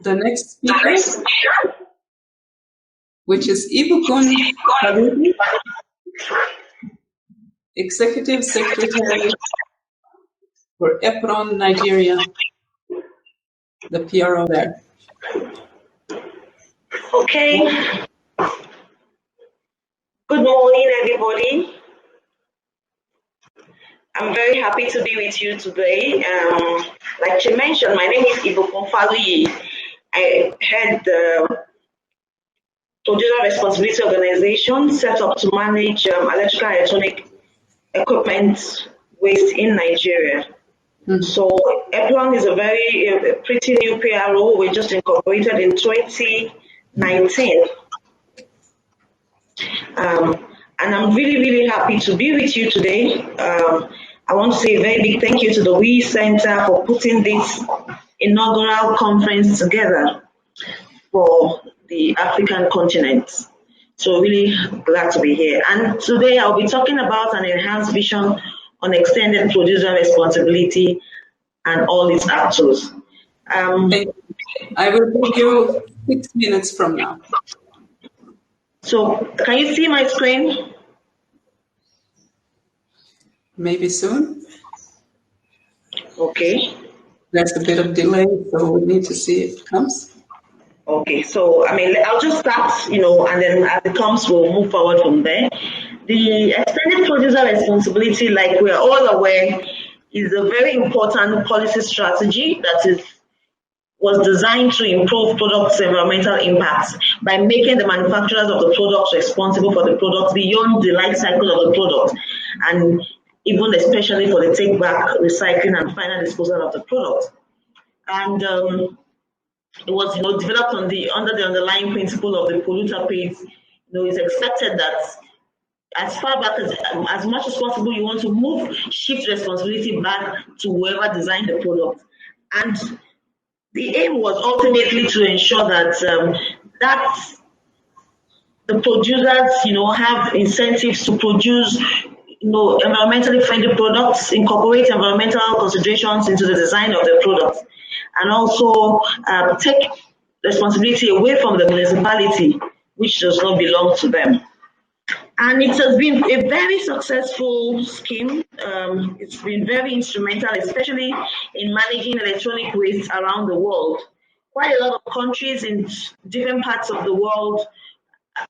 the next speaker, which is Ibukun Faluyi, Executive Secretary for EPRON Nigeria, the PRO there. Okay. Good morning, everybody. I'm very happy to be with you today. Like she mentioned, my name is Ibukun Faluyi. I head the Producer Responsibility Organization set up to manage electrical and electronic equipment waste in Nigeria. So EPRON is a pretty new PRO. We just incorporated in 2019. And I'm really happy to be with you today. I want to say a very big thank you to the WEEE Center for putting this inaugural conference together for the African continent. So really glad to be here. And today I'll be talking about an enhanced vision on extended producer responsibility and all its actors. I will give you 6 minutes from now. So can you see my screen? Maybe soon. Okay. There's a bit of delay, so we need to see if it comes. Okay, so I'll just start, and then as it comes, we'll move forward from there. The extended producer responsibility, like we're all aware, is a very important policy strategy that was designed to improve products' environmental impacts by making the manufacturers of the products responsible for the product beyond the life cycle of the product, and even especially for the take-back, recycling, and final disposal of the product. And it was, developed under the underlying principle of the polluter pays. It's expected that as far back as much as possible, you want to shift responsibility back to whoever designed the product. And the aim was ultimately to ensure that that the producers, have incentives to produce, environmentally friendly products, incorporate environmental considerations into the design of the products, and also take responsibility away from the municipality, which does not belong to them. And it has been a very successful scheme. It's been very instrumental, especially in managing electronic waste around the world. Quite a lot of countries in different parts of the world,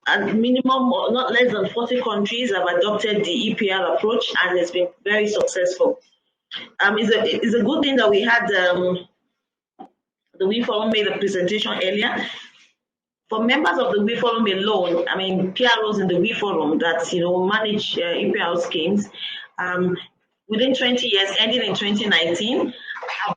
at minimum or not less than 40 countries, have adopted the EPR approach, and it's been very successful. It's a good thing that we had the WEEE Forum made a presentation earlier. For members of the WEEE Forum alone, PROs in the WEEE Forum that manage EPR schemes, within 20 years, ending in 2019,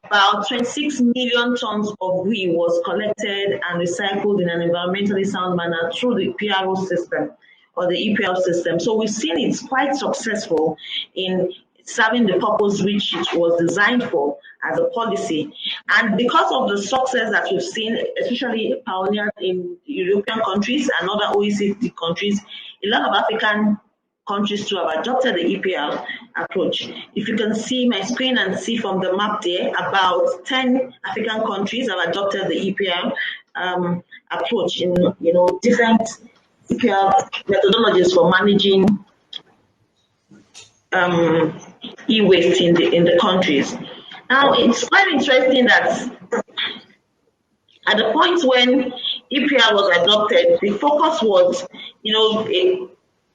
about 26 million tons of WEEE was collected and recycled in an environmentally sound manner through the PRO system or the EPR system. So we've seen it's quite successful in serving the purpose which it was designed for as a policy. And because of the success that we've seen, especially pioneered in European countries and other OECD countries, a lot of African countries too have adopted the EPR approach. If you can see my screen and see from the map there, about 10 African countries have adopted the EPR approach in different EPR methodologies for managing e-waste in the countries. Now, it's quite interesting that at the point when EPR was adopted, the focus was, it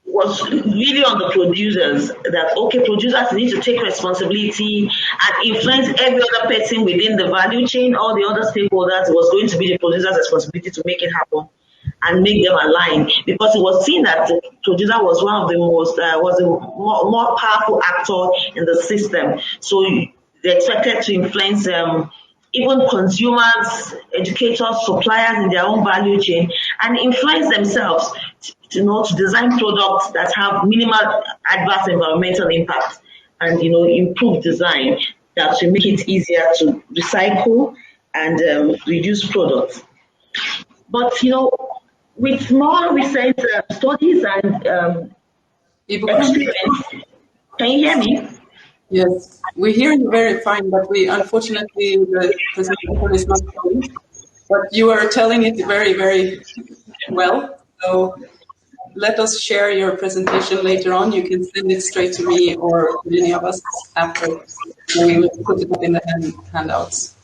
was really on the producers, that, okay, producers need to take responsibility and influence every other person within the value chain, all the other stakeholders. It was going to be the producer's responsibility to make it happen and make them align, because it was seen that the producer was one of the most, was a more powerful actor in the system. So they expected to influence even consumers, educators, suppliers in their own value chain, and influence themselves to design products that have minimal adverse environmental impact and improve design that will make it easier to recycle and reduce products. But with more recent studies and experiments, can you hear me? Yes, we hear you very fine, but unfortunately the presentation is not showing. but you are telling it very, very well. So let us share your presentation later on. You can send it straight to me or to any of us after. We will put it up in the handouts.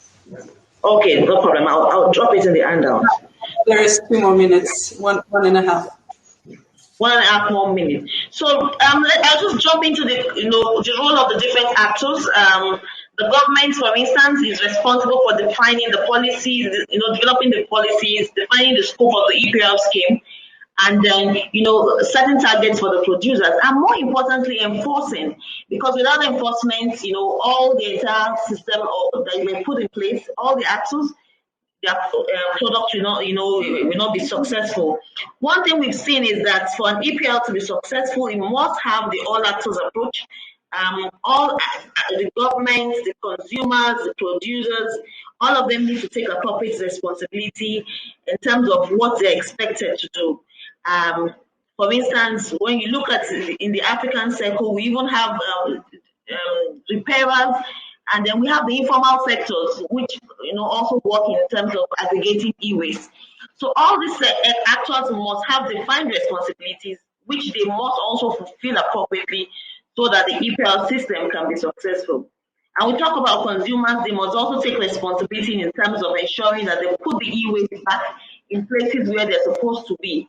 Okay, no problem. I'll drop it in the handout. There is 2 more minutes, one and a half. 1.5 more minutes. So I'll just jump into the the role of the different actors. The government, for instance, is responsible for defining the policies, developing the policies, defining the scope of the EPR scheme, and then setting targets for the producers, and more importantly, enforcing. Because without enforcement, all the entire system that we put in place, all the actors, their product will not be successful. One thing we've seen is that for an EPL to be successful, it must have the all actors approach. All the government, the consumers, the producers, all of them need to take appropriate responsibility in terms of what they're expected to do. For instance, when you look at in the African circle, we even have repairers, and then we have the informal sectors, which also work in terms of aggregating e-waste. So all these actors must have defined responsibilities, which they must also fulfill appropriately, so that the EPL system can be successful. And we talk about consumers; they must also take responsibility in terms of ensuring that they put the e-waste back in places where they're supposed to be.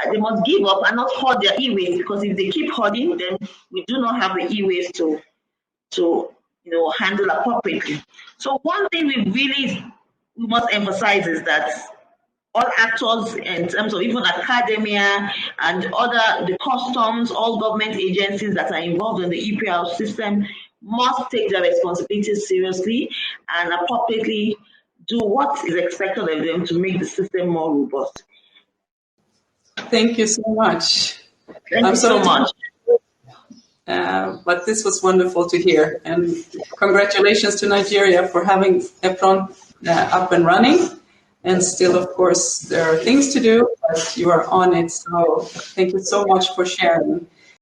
They must give up and not hoard their e-waste, because if they keep hoarding, then we do not have the e-waste to handle appropriately. So one thing we must emphasize is that all actors, in terms of even academia and the customs, all government agencies that are involved in the EPR system, must take their responsibilities seriously and appropriately do what is expected of them to make the system more robust. Thank you so much. Thank you so much. But this was wonderful to hear, and congratulations to Nigeria for having EPRON up and running. And still, of course, there are things to do, but you are on it. So thank you so much for sharing.